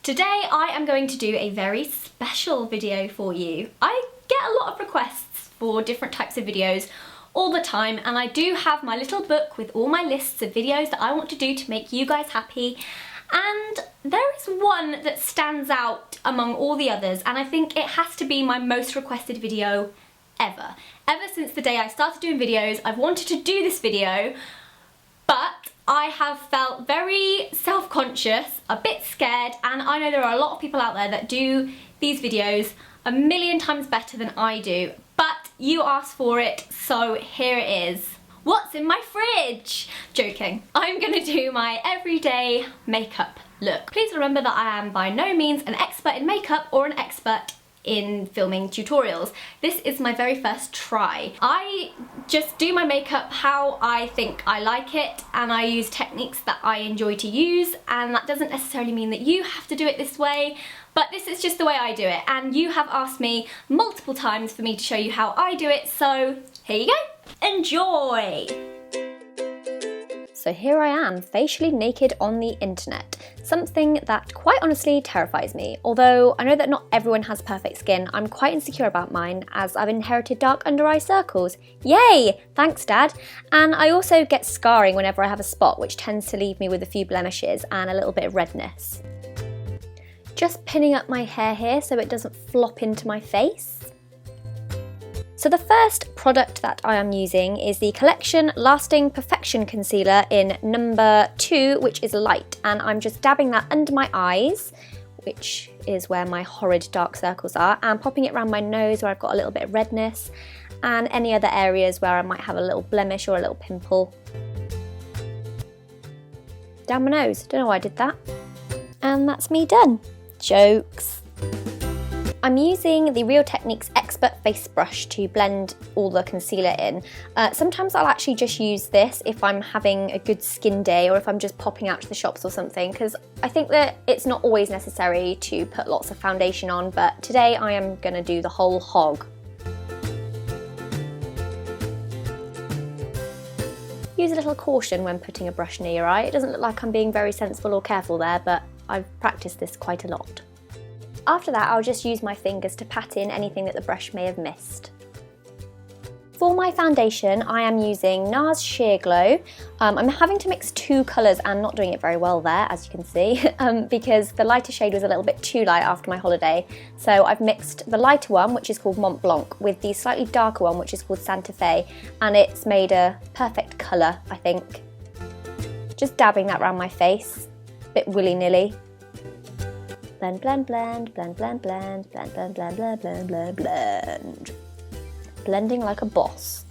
Today I am going to do a very special video for you. I get a lot of requests for different types of videos all the time, and I do have my little book with all my lists of videos that I want to do to make you guys happy, and there is one that stands out among all the others, and I think it has to be my most requested video ever. Ever since the day I started doing videos, I've wanted to do this video, but I have felt very self-conscious, a bit scared, and I know there are a lot of people out there that do these videos a million times better than I do, but you asked for it, so here it is. What's in my fridge? Joking. I'm gonna do my everyday makeup look. Please remember that I am by no means an expert in makeup or an expert in filming tutorials. This is my very first try. I just do my makeup how I think I like it, and I use techniques that I enjoy to use, and that doesn't necessarily mean that you have to do it this way, but this is just the way I do it, and you have asked me multiple times for me to show you how I do it, so here you go. Enjoy! So here I am, facially naked on the internet. Something that quite honestly terrifies me. Although I know that not everyone has perfect skin, I'm quite insecure about mine as I've inherited dark under eye circles. Yay! Thanks, Dad. And I also get scarring whenever I have a spot, which tends to leave me with a few blemishes and a little bit of redness. Just pinning up my hair here so it doesn't flop into my face. So the first product that I am using is the Collection Lasting Perfection Concealer in number 2, which is light, and I'm just dabbing that under my eyes, which is where my horrid dark circles are, and popping it around my nose where I've got a little bit of redness, and any other areas where I might have a little blemish or a little pimple. Down my nose, don't know why I did that. And that's me done. Jokes. I'm using the Real Techniques Expert Face Brush to blend all the concealer in. Sometimes I'll actually just use this if I'm having a good skin day or if I'm just popping out to the shops or something, because I think that it's not always necessary to put lots of foundation on, but today I am going to do the whole hog. Use a little caution when putting a brush near your eye. It doesn't look like I'm being very sensible or careful there, but I've practiced this quite a lot. After that, I'll just use my fingers to pat in anything that the brush may have missed. For my foundation, I am using Nars Sheer Glow. I'm having to mix two colours and not doing it very well there, as you can see, because the lighter shade was a little bit too light after my holiday. So I've mixed the lighter one, which is called Mont Blanc, with the slightly darker one, which is called Santa Fe, and it's made a perfect colour, I think. Just dabbing that around my face, a bit willy-nilly. Blend, blend, blend, blend, blend, blend, blend, blend, blend, blend, blend, blend, blend. Blending like a boss.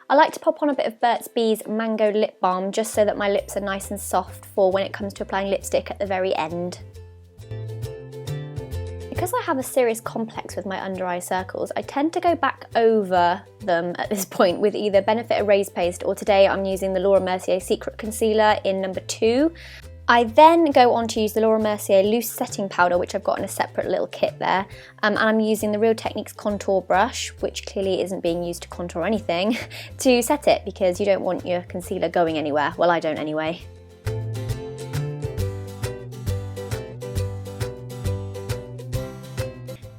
I like to pop on a bit of Burts Bee's Mango Lip Balm just so that my lips are nice and soft for when it comes to applying lipstick at the very end. Because I have a serious complex with my under eye circles, I tend to go back over them at this point with either Benefit Erase Paste, or today I'm using the Laura Mercier Secret Concealer in number 2. I then go on to use the Laura Mercier Loose Setting Powder, which I've got in a separate little kit there, and I'm using the Real Techniques Contour Brush, which clearly isn't being used to contour anything, to set it, because you don't want your concealer going anywhere. Well, I don't anyway.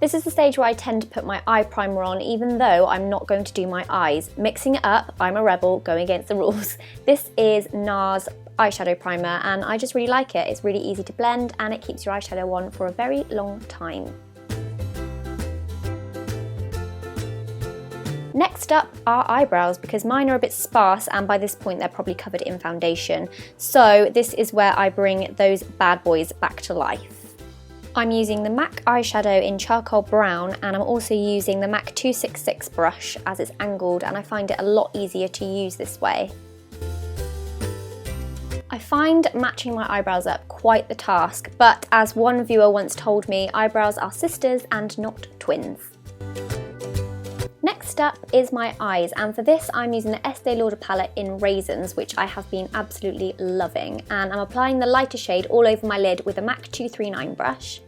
This is the stage where I tend to put my eye primer on, even though I'm not going to do my eyes. Mixing it up, I'm a rebel, going against the rules. This is Nars eyeshadow primer, and I just really like it. It's really easy to blend, and it keeps your eyeshadow on for a very long time. Next up are eyebrows, because mine are a bit sparse, and by this point they're probably covered in foundation. So this is where I bring those bad boys back to life. I'm using the MAC eyeshadow in Charcoal Brown, and I'm also using the MAC 266 brush as it's angled, and I find it a lot easier to use this way. I find matching my eyebrows up quite the task, but as one viewer once told me, eyebrows are sisters and not twins. Next up is my eyes, and for this I'm using the Estee Lauder palette in Raisins, which I have been absolutely loving, and I'm applying the lighter shade all over my lid with a MAC 239 brush.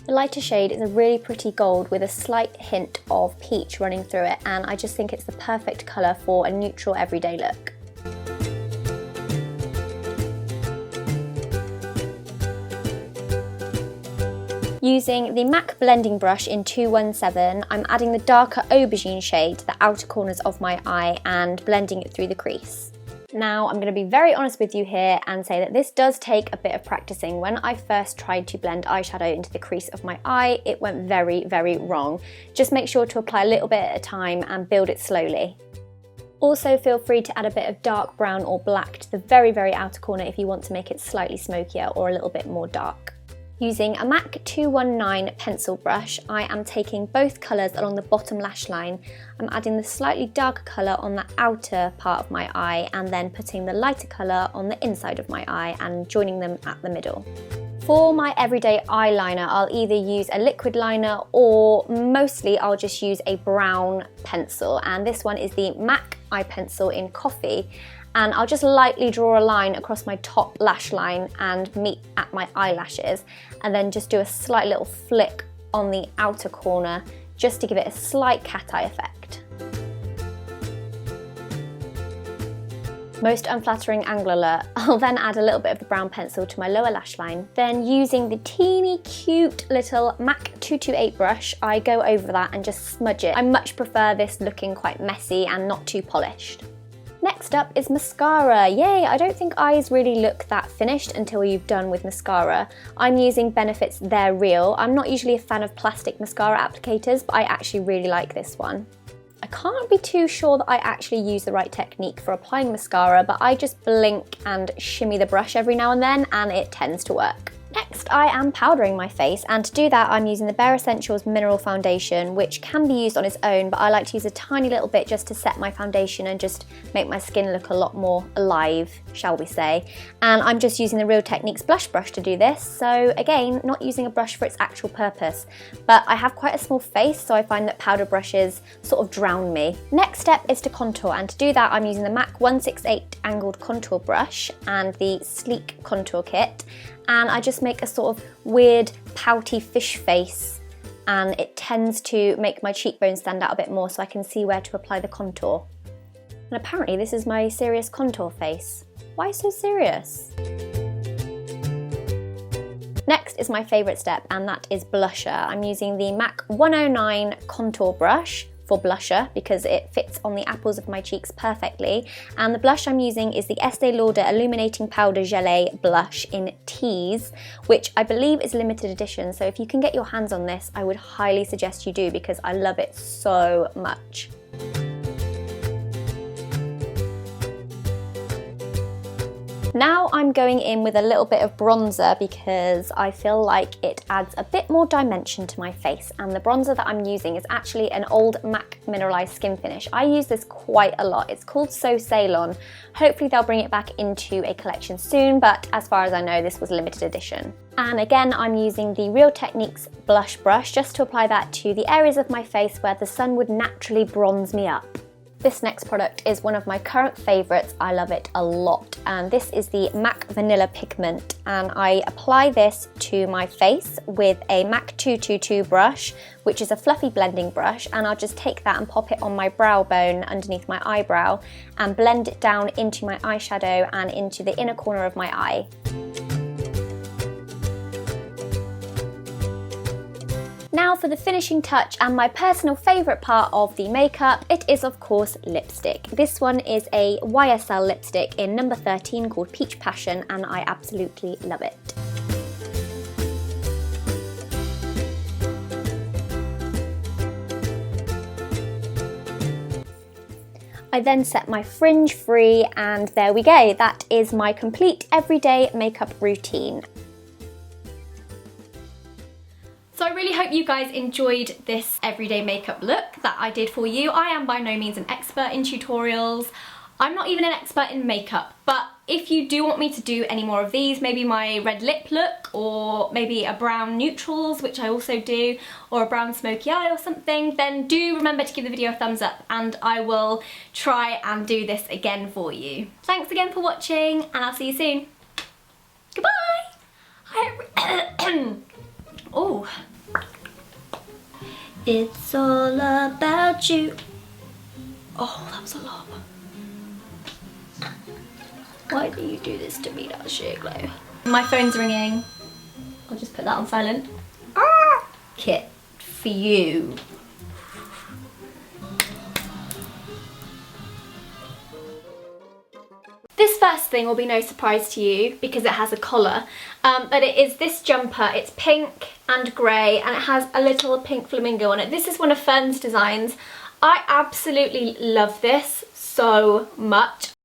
The lighter shade is a really pretty gold with a slight hint of peach running through it, and I just think it's the perfect colour for a neutral everyday look. Using the MAC blending brush in 217, I'm adding the darker aubergine shade to the outer corners of my eye and blending it through the crease. Now, I'm going to be very honest with you here and say that this does take a bit of practicing. When I first tried to blend eyeshadow into the crease of my eye, it went very, very wrong. Just make sure to apply a little bit at a time and build it slowly. Also, feel free to add a bit of dark brown or black to the very, very outer corner if you want to make it slightly smokier or a little bit more dark. Using a MAC 219 pencil brush, I am taking both colours along the bottom lash line. I'm adding the slightly darker colour on the outer part of my eye and then putting the lighter colour on the inside of my eye and joining them at the middle. For my everyday eyeliner, I'll either use a liquid liner or mostly I'll just use a brown pencil, and this one is the MAC eye pencil in Coffee. And I'll just lightly draw a line across my top lash line and meet at my eyelashes, and then just do a slight little flick on the outer corner just to give it a slight cat eye effect. Most unflattering angle alert. I'll then add a little bit of the brown pencil to my lower lash line. Then using the teeny cute little MAC 228 brush, I go over that and just smudge it. I much prefer this looking quite messy and not too polished. Next up is mascara. Yay, I don't think eyes really look that finished until you've done with mascara. I'm using Benefit's They're Real. I'm not usually a fan of plastic mascara applicators, but I actually really like this one. I can't be too sure that I actually use the right technique for applying mascara, but I just blink and shimmy the brush every now and then, and it tends to work. Next, I am powdering my face, and to do that I'm using the Bare Escentuals Mineral Foundation, which can be used on its own, but I like to use a tiny little bit just to set my foundation and just make my skin look a lot more alive, shall we say. And I'm just using the Real Techniques blush brush to do this, so again, not using a brush for its actual purpose. But I have quite a small face, so I find that powder brushes sort of drown me. Next step is to contour, and to do that I'm using the MAC 168 angled contour brush and the Sleek contour kit. And I just make a sort of weird pouty fish face, and it tends to make my cheekbones stand out a bit more so I can see where to apply the contour. And apparently this is my serious contour face. Why so serious? Next is my favourite step, and that is blusher. I'm using the MAC 109 contour brush for blusher because it fits on the apples of my cheeks perfectly, and the blush I'm using is the Estee Lauder Illuminating Powder Gelee blush in Tease, which I believe is limited edition, so if you can get your hands on this I would highly suggest you do because I love it so much. Now I'm going in with a little bit of bronzer because I feel like it adds a bit more dimension to my face, and the bronzer that I'm using is actually an old MAC Mineralized Skin Finish. I use this quite a lot. It's called So Ceylon. Hopefully they'll bring it back into a collection soon, but as far as I know this was limited edition. And again I'm using the Real Techniques blush brush just to apply that to the areas of my face where the sun would naturally bronze me up. This next product is one of my current favourites. I love it a lot, and this is the MAC Vanilla Pigment, and I apply this to my face with a MAC 222 brush, which is a fluffy blending brush, and I'll just take that and pop it on my brow bone underneath my eyebrow and blend it down into my eyeshadow and into the inner corner of my eye. Now for the finishing touch and my personal favourite part of the makeup, it is of course lipstick. This one is a YSL lipstick in number 13 called Peach Passion, and I absolutely love it. I then set my fringe free, and there we go. That is my complete everyday makeup routine. So I really hope you guys enjoyed this everyday makeup look that I did for you. I am by no means an expert in tutorials. I'm not even an expert in makeup, but if you do want me to do any more of these, maybe my red lip look, or maybe a brown neutrals, which I also do, or a brown smoky eye or something, then do remember to give the video a thumbs up and I will try and do this again for you. Thanks again for watching, and I'll see you soon. Goodbye! Oh. It's all about you. Oh, that was a lot. Why do you do this to me, that shit glow? My phone's ringing. I'll just put that on silent. Ah! kit for you. This first thing will be no surprise to you because it has a collar, but it is this jumper. It's pink and grey and it has a little pink flamingo on it. This is one of Fern's designs. I absolutely love this so much.